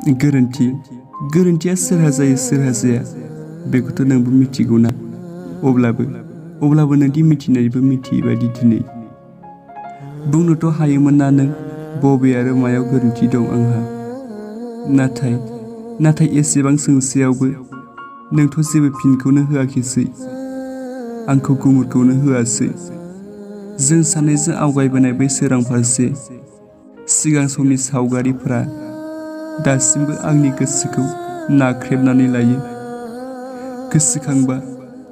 गोरोन्थिया सोरहा जायो सोरहा जाया बेखौथ' नोंबो मिथिगौना। अब्लाबो नोंदि मिथिनायबो मिथियै बायदि दिनै बुंनोथ' हायोमोन ना नों बबे आरो मायाव गोरोन्थि दं आंहा। नाथाय एसेबां सोंसेयावबो नोंथ' जेबो फिनखौनो होआखिसै, आंखौ गुमुरखौनो होआसै। जों सानैजों आवगायबोनाय बै सोरां फारसे सिगां समनि सावगारिफोरा दासिमबो आंनि गोसोखौ नाख्रेबनानै लायो।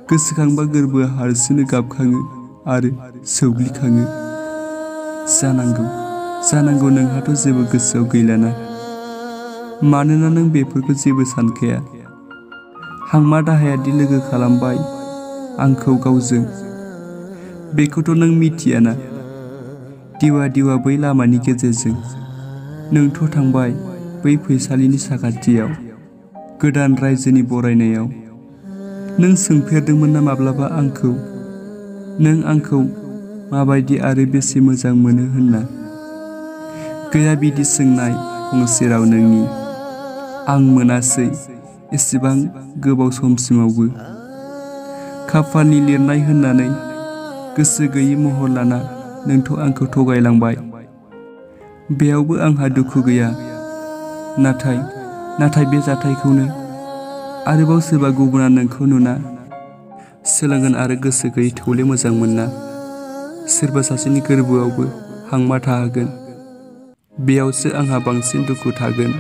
गोसोखांबा गोरबोआ हारसिंनो गाबखाङो आरो सौग्लिखाङो। जानांगौ नोंहाथ' जेबो गोसोआव गैलाना, मानोना नों बेफोरखौ जेबो सानखाया। हांमा दाहायादि लोगो खालामबाय आंखौ गावजों, बेखौथ' नों मिथियाना। दिवा बै लामानि गेजेरजों नोंथ' थांबाय बै फैसालिनि साखाथियाव गोदान रायजोनि बरायनायाव। नों सोंफेरदोंमोन ना माब्लाबा आंखौ नों आंखौ माबायदि आरो बेसे मोजां मोनो होनना? गैया बिदि सोंनाय फंसे राव नोंनि आं मोनासै एसेबां गोबाव समसिमावबो। खाफालनि लिरनाय होननानै गोसो गैयि महर लाना नोंथ' आंखौ थगायलांबाय। बेयावबो आंहा दुखु गैया, नाथाय बे जाथायखौनो आरोबाव सोरबा गुबुना नोंखौ नुना सोलोंगोन आरो गोसो गैयै थौले मोजां मोनना सोरबा सासेनि गोरबोआवबो हांमा थाहोगोन। बेयावसो आंहा बांसिन दुखु थागोन।